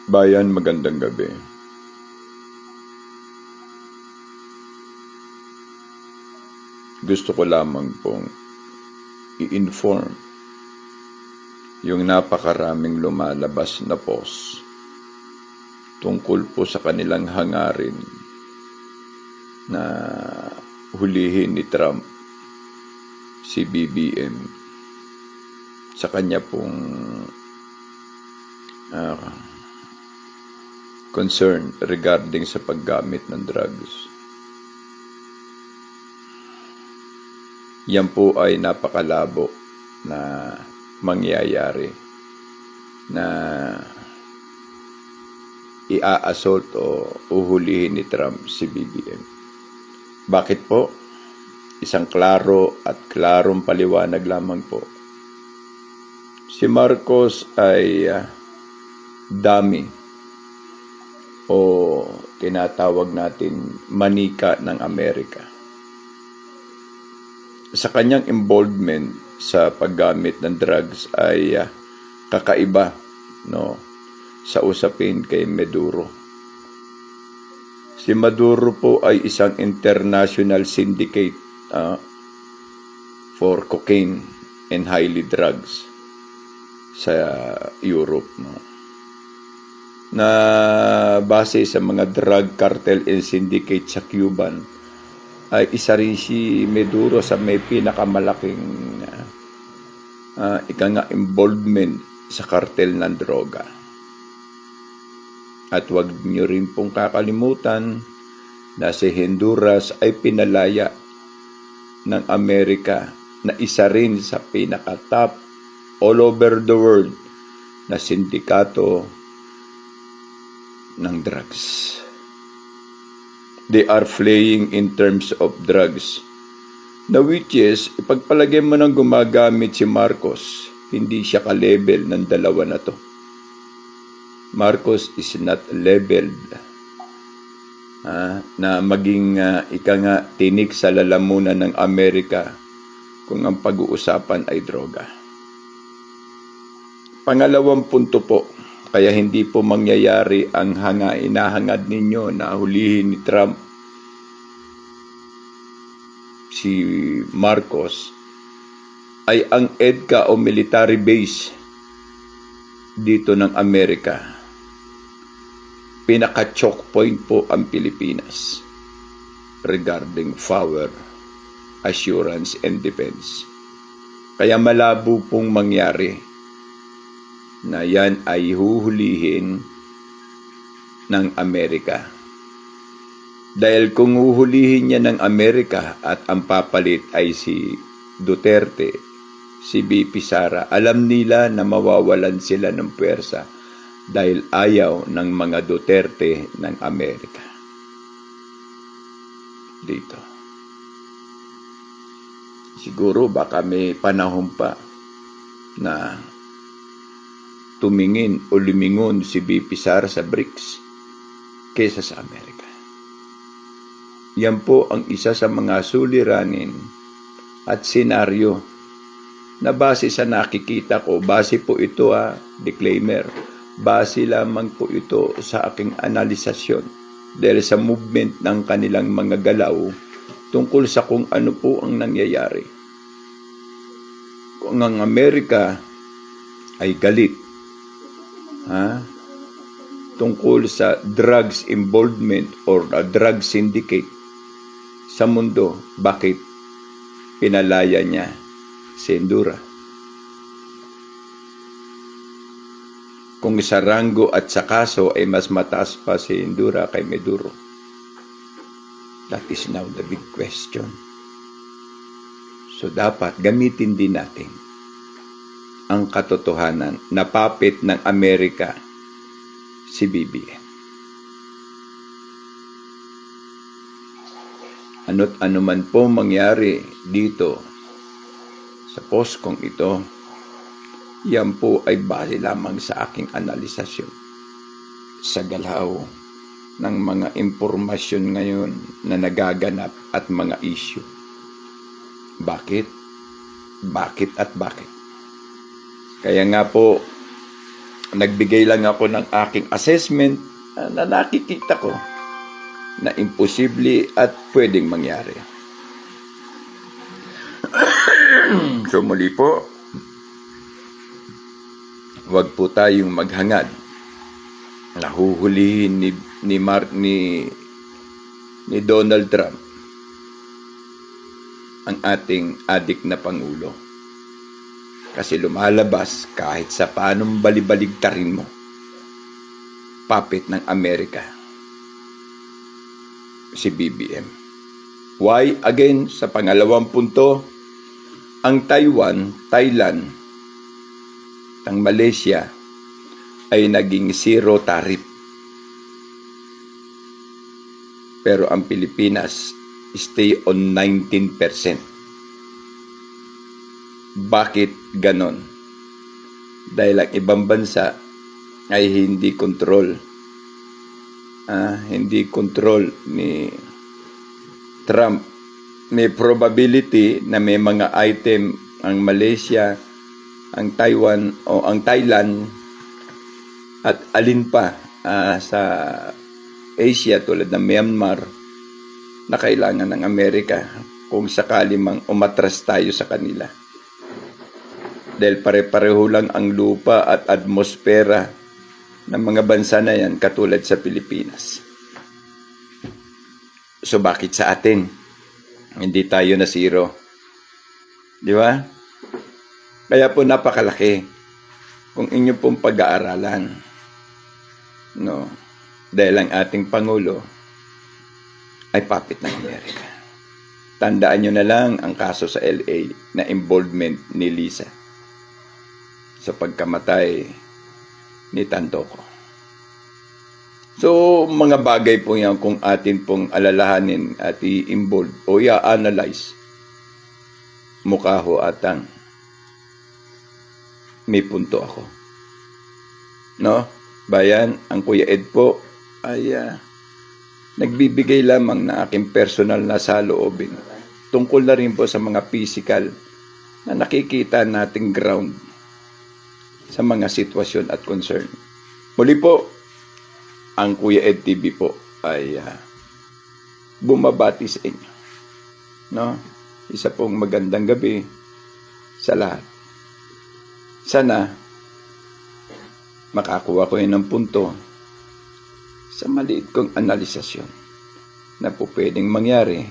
Bayan, magandang gabi. Gusto ko lamang pong i-inform yung napakaraming lumalabas na post tungkol po sa kanilang hangarin na hulihin ni Trump si BBM sa kanya pong concern regarding sa paggamit ng drugs. Yan po ay napakalabo na mangyayari na i-assault o uhulihin ni Trump si BBM. Bakit po? Isang klaro at klarong paliwanag lamang po. Si Marcos ay dummy o tinatawag natin manika ng Amerika. Sa kanyang involvement sa paggamit ng drugs ay kakaiba, no, sa usapin kay Maduro. Si Maduro po ay isang international syndicate for cocaine and highly drugs sa Europe, no, na base sa mga drug cartel and syndicate sa Cuban, ay isa rin si Maduro sa may pinakamalaking involvement sa cartel ng droga. At wag niyo rin pong kakalimutan na si Honduras ay pinalaya ng Amerika na isa rin sa pinaka-top all over the world na sindikato ng drugs. They are playing in terms of drugs. Na which is, ipagpalagay mo nang gumagamit si Marcos, hindi siya ka-level ng dalawa na to. Marcos is not leveled na maging tinik sa lalamunan ng Amerika kung ang pag-uusapan ay droga. Pangalawang punto po, kaya hindi po mangyayari ang inahangad ninyo na hulihin ni Trump si Marcos ay ang EDCA o military base dito ng Amerika. Pinaka-choke point po ang Pilipinas regarding power, assurance, and defense. Kaya malabo pong mangyari na yan ay huhulihin ng Amerika. Dahil kung huhulihin niya ng Amerika at ang papalit ay si Duterte, si BP Sara, alam nila na mawawalan sila ng puwersa dahil ayaw ng mga Duterte ng Amerika. Dito. Siguro baka may panahon pa na tumingin o lumingon si BP Sara sa BRICS kesa sa Amerika. Yan po ang isa sa mga suliranin at senaryo na base sa nakikita ko, base po ito disclaimer, base lamang po ito sa aking analisasyon dahil sa movement ng kanilang mga galaw tungkol sa kung ano po ang nangyayari. Kung ang Amerika ay galit tungkol sa drugs involvement or drug syndicate sa mundo, bakit pinalaya niya si Honduras? Kung sa ranggo at sa kaso ay mas mataas pa si Honduras kay Maduro. That is now the big question. So dapat gamitin din natin ang katotohanan na puppet ng Amerika si BBM. Ano't ano man po mangyari dito sa post kong ito, yan po ay base lamang sa aking analisasyon sa galaw ng mga impormasyon ngayon na nagaganap at mga issue. Bakit? Bakit at bakit? Kaya nga po, Nagbigay lang ako ng aking assessment na nakikita ko na imposible at pwedeng mangyari. So muli po, huwag po tayong maghangad. Nahuhulihin ni Donald Trump ang ating adik na Pangulo. Kasi lumalabas kahit sa paanong balibaligtarin mo, puppet ng Amerika, si BBM. Why? Again, sa pangalawang punto, ang Taiwan, Thailand, ang Malaysia ay naging zero tariff. Pero ang Pilipinas stay on 19%. Bakit ganon? Dahil ang ibang bansa ay hindi control ni Trump. May probability na may mga item ang Malaysia, ang Taiwan o ang Thailand at alin pa sa Asia tulad ng Myanmar na kailangan ng Amerika kung sakali mang umatras tayo sa kanila. Dahil pare-pareho lang ang lupa at atmosfera ng mga bansa na yan katulad sa Pilipinas. So bakit sa atin hindi tayo na zero? Di ba? Kaya po napakalaki kung inyo pong pag-aaralan. No? Dahil ang ating Pangulo ay puppet ng Amerika. Tandaan nyo na lang ang kaso sa LA na involvement ni Lisa sa pagkamatay ni Tantoco. So, mga bagay po yan kung atin pong alalahanin at i-involve o i-analyze. Mukha ho atang may punto ako. No? Bayan, ang Kuya Ed po ay nagbibigay lamang na aking personal na saloobin tungkol na rin po sa mga physical na nakikita nating ground sa mga sitwasyon at concern. Muli po, ang Kuya Ed TV po ay bumabati sa inyo. No? Isa pong magandang gabi sa lahat. Sana makakuha ko yun ng punto sa maliit kong analisasyon na po pwedeng mangyari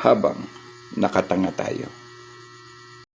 habang nakatanga tayo.